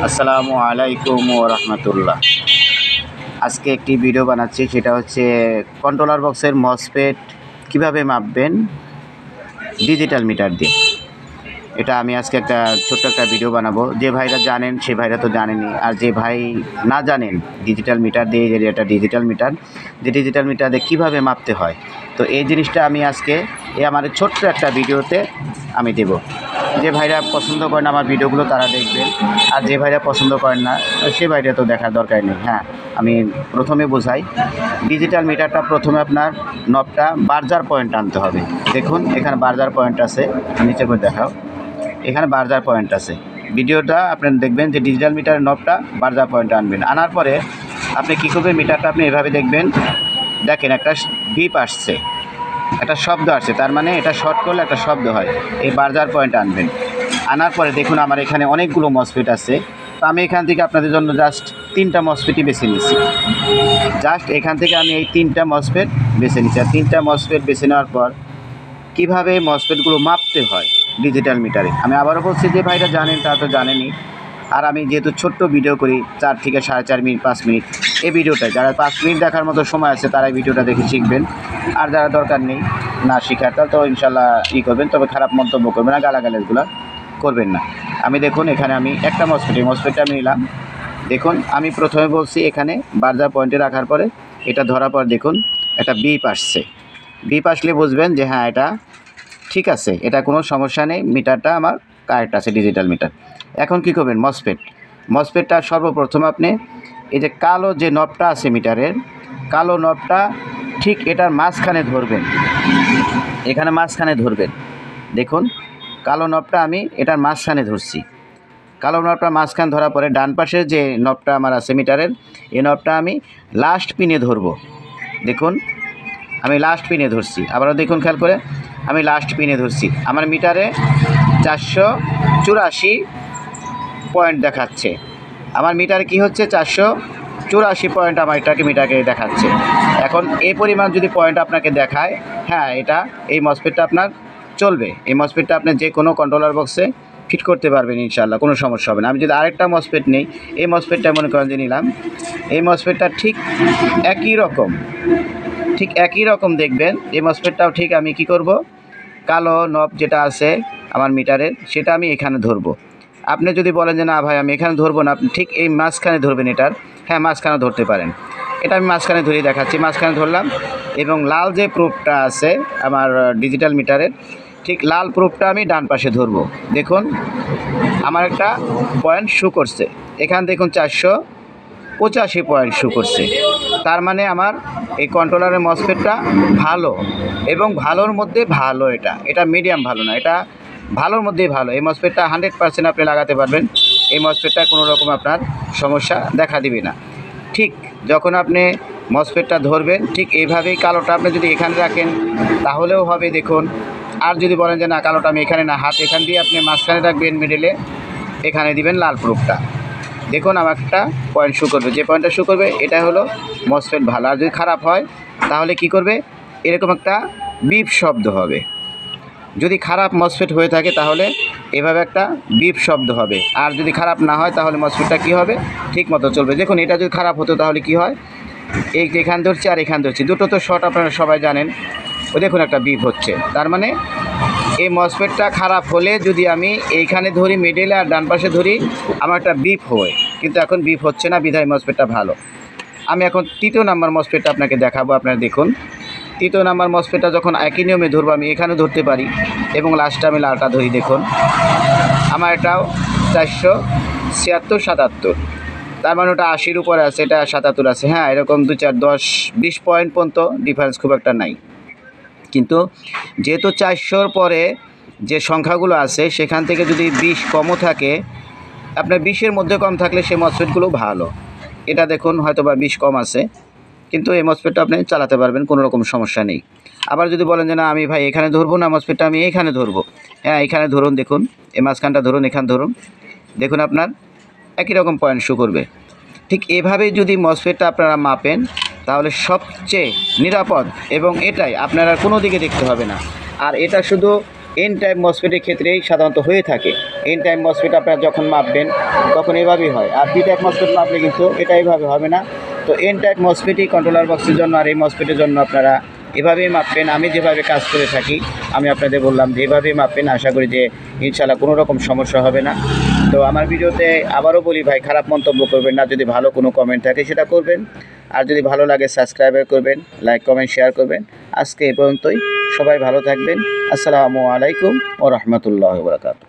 আসসালামু আলাইকুম ওয়া রাহমাতুল্লাহ। আজকে একটি ভিডিও বানাচ্ছি, সেটা হচ্ছে কন্ট্রোলার বক্সের মসফেট কিভাবে মাপবেন ডিজিটাল মিটার দিয়ে। এটা আমি আজকে ছোট্ট একটা ভিডিও বানাবো। যে ভাইরা জানেন সে ভাইরা তো জানেনই, আর যে ভাই না জানেন ডিজিটাল মিটার দিয়ে, যে এটা ডিজিটাল মিটার দিয়ে কীভাবে মাপতে হয়, তো এই জিনিসটা আমি আজকে আমার ছোট্ট একটা ভিডিওতে আমি দেব। যে ভাইরা পছন্দ করেন আমার ভিডিওগুলো তারা দেখবেন, আর যে ভাইরা পছন্দ করেন না সে ভাইরা তো দেখার দরকার নেই। হ্যাঁ, আমি প্রথমে বোঝাই। ডিজিটাল মিটারটা প্রথমে আপনার নবটা বার্জার পয়েন্ট আনতে হবে। দেখুন এখানে বার্জার পয়েন্ট আছে, নিচে করে দেখাও, এখানে বার্জার পয়েন্ট আছে। ভিডিওটা আপনি দেখবেন যে ডিজিটাল মিটারের নবটা বার্জার পয়েন্ট আনবেন। আনার পরে আপনি কী করবেন, মিটারটা আপনি এভাবে দেখবেন, দেখেন একটা বিপ আসছে, একটা শব্দ আসছে, তার মানে এটা শর্ট করলে একটা শব্দ হয়। এই বার্জার পয়েন্ট আনবেন। আনার পরে দেখুন আমার এখানে অনেকগুলো মসফেট আছে, তো আমি এখান থেকে আপনাদের জন্য জাস্ট 3টা মসফেটই বেছে নিচ্ছি। জাস্ট এখান থেকে আমি এই 3টা মসফেট বেছে নিচ্ছি। আর 3টা মসফেট বেছে নেওয়ার পর কীভাবে মসফেটগুলো মাপতে হয় ডিজিটাল মিটারে, আমি আবারও বলছি, যে ভাইরা জানেন তারা তো জানেনই। আর আমি যেহেতু ছোট্ট ভিডিও করি 4 থেকে 4.5 মিনিট 5 মিনিট, এই ভিডিওটা যারা 5 মিনিট দেখার মতো সময় আছে তারা এই ভিডিওটা দেখে শিখবেন। আর যারা দরকার নেই না শিখার, তাহলে তো ইনশাল্লাহ করবেন, তবে খারাপ মন্তব্য করবেন না, গালাগালিগুলো করবেন না। আমি দেখুন এখানে আমি একটা মসফেটটা আমি নিলাম। দেখুন আমি প্রথমে বলছি এখানে বার্জার পয়েন্টে রাখার পরে এটা ধরার পর দেখুন একটা বিপ আসছে। বিপ আসলে বুঝবেন যে হ্যাঁ এটা ঠিক আছে, এটা কোনো সমস্যা নেই, মিটারটা আমার কারেক্ট আছে ডিজিটাল মিটার। এখন কি করবেন, মসফেটটা সর্বপ্রথম আপনি এই যে কালো যে নবটা আছে মিটারের, কালো নবটা ঠিক এটার মাঝখানে ধরবেন, এখানে মাঝখানে ধরবেন। দেখুন কালো নবটা আমি এটার মাঝখানে ধরছি। কালো নবটা মাঝখানে ধরার পরে ডান পাশে যে নবটা আমার আছে মিটারের, এই নবটা আমি লাস্ট পিনে ধরবো। দেখুন আমি লাস্ট পিনে ধরছি, আবারও দেখুন খেয়াল করে, আমি লাস্ট পিনে ধরছি। আমার মিটারে 484 পয়েন্ট দেখাচ্ছে। আমার মিটারে কি হচ্ছে, 484 পয়েন্ট আমার মিটারকে দেখাচ্ছে। এখন এই পরিমাণ যদি পয়েন্ট আপনাকে দেখায়, হ্যাঁ এটা এই মসফেটটা আপনার চলবে। এই মসফেটটা আপনি যে কোনো কন্ট্রোলার বক্সে ফিট করতে পারবেন ইনশাআল্লাহ, কোনো সমস্যা হবে না। আমি যদি আরেকটা মসফেট নেই, এই মসফেটটা মনে করেন যে নিলাম, এই মসফেটটা ঠিক একই রকম দেখবেন। এই মসফেটটাও ঠিক আমি কি করব, কালো নব যেটা আছে আমার মিটারের সেটা আমি এখানে ধরবো। আপনি যদি বলেন যে না ভাই আমি এখানে ধরবো না, আপনি ঠিক এই মাঝখানে ধরবেন এটার, হ্যাঁ মাঝখানে ধরতে পারেন। এটা আমি মাঝখানে ধরে দেখাচ্ছি, মাঝখানে ধরলাম। এবং লাল যে প্রুফটা আছে আমার ডিজিটাল মিটারের, ঠিক লাল প্রুফটা আমি ডান পাশে ধরবো। দেখুন আমার একটা পয়েন্ট শো করছে, এখানে দেখুন 485 পয়েন্ট শো করছে। তার মানে আমার এই কন্ট্রোলারের মসফেটটা ভালো, এবং ভালোর মধ্যে ভালো। এটা মিডিয়াম ভালো না, এটা ভালোর মধ্যেই ভালো। এই মসফেটটা 100% আপনি লাগাতে পারবেন। এই মসফেটটা কোনো রকম আপনার সমস্যা দেখা দিবে না। ঠিক যখন আপনি মসফেটটা ধরবেন, ঠিক এইভাবেই কালোটা আপনি যদি এখানে রাখেন তাহলেও হবে। দেখুন, আর যদি বলেন যে না কালোটা আমি এখানে না, হাত এখান দিয়ে আপনি মাঝখানে রাখবেন, মিডলে এখানে দিবেন লাল প্রুফটা। দেখুন আমার একটা পয়েন্ট শো করবে, যে পয়েন্টটা শো করবে এটা হলো মসফেট ভালো। আর যদি খারাপ হয় তাহলে কি করবে, এরকম একটা বিপ শব্দ হবে। যদি খারাপ মসফেট হয়ে থাকে তাহলে এভাবে একটা বিপ শব্দ হবে। আর যদি খারাপ না হয় তাহলে মসফেটটা কী হবে, ঠিক মতো চলবে। দেখুন এটা যদি খারাপ হতো তাহলে কি হয়, এখান ধরছি আর এখান ধরছি, দুটো তো শর্ট আপনারা সবাই জানেন। ও দেখুন একটা বিপ হচ্ছে, তার মানে এই মসফেটটা খারাপ হলে যদি আমি এইখানে ধরি মিডলে আর ডান পাশে ধরি, আমার একটা বিপ হয়। কিন্তু এখন বিপ হচ্ছে না, বিধায় মসফেটটা ভালো। আমি এখন 3য় নাম্বার মসফেটটা আপনাকে দেখাবো। আপনারা দেখুন 3য় নাম্বার মসফেটটা যখন একই নিয়মে ধরবো, আমি এখানেও ধরতে পারি এবং লাস্টে আমি লালটা ধরি। দেখুন আমার এটাও 476 77, তার মানে ওটা 80-র উপরে আছে, এটা 77 আছে। হ্যাঁ এরকম 2 4 10 20 পয়েন্ট পর্যন্ত ডিফারেন্স খুব একটা নাই। কিন্তু যেহেতু 400-র পরে যে সংখ্যাগুলো আছে সেখান থেকে যদি 20 কমও থাকে, আপনার 20-এর মধ্যে কম থাকলে সেই মসফেটগুলো ভালো। এটা দেখুন হয়তো বা 20 কম আছে, কিন্তু এই মসফেটটা আপনি চালাতে পারবেন, কোনো রকম সমস্যা নেই। আবার যদি বলেন যে না আমি ভাই এখানে ধরবো না, মসফেটটা আমি এইখানে ধরবো, হ্যাঁ এখানে ধরুন। দেখুন এই মাঝখানটা ধরুন, এখানে ধরুন, দেখুন আপনার একই রকম পয়েন্ট শো করবে। ঠিক এভাবেই যদি মসফেটটা আপনারা মাপেন তাহলে সবচেয়ে নিরাপদ, এবং এটাই আপনারা কোনো দিকে দেখতে হবে না। আর এটা শুধু এন টাইপ মসফেটের ক্ষেত্রেই সাধারণত হয়ে থাকে। এন টাইপ মসফেট আপনারা যখন মাপবেন তখন এভাবেই হয়, আর পি টাইপ মসফেট মাপলে কিন্তু এটা এইভাবে হবে না। তো এন টাইপ মসফেটই কন্ট্রোলার বক্সের জন্য, আর এই মসফেটের জন্য আপনারা এভাবেই মাপবেন। আমি যেভাবে কাজ করে থাকি আমি আপনাদের বললাম যে এভাবেই মাপবেন। আশা করি যে ইনশাআল্লাহ কোনো রকম সমস্যা হবে না। তো আমার ভিডিওতে আবারও বলি ভাই, খারাপ মন্তব্য করবেন না, যদি ভালো কোনো কমেন্ট থাকে সেটা করবেন, আর যদি ভালো লাগে সাবস্ক্রাইব করবেন, লাইক কমেন্ট শেয়ার করবেন। আজকে এ পর্যন্তই, সবাই ভালো থাকবেন। আসসালামু আলাইকুম ওয়া রাহমাতুল্লাহি ওয়া বারাকাতুহু।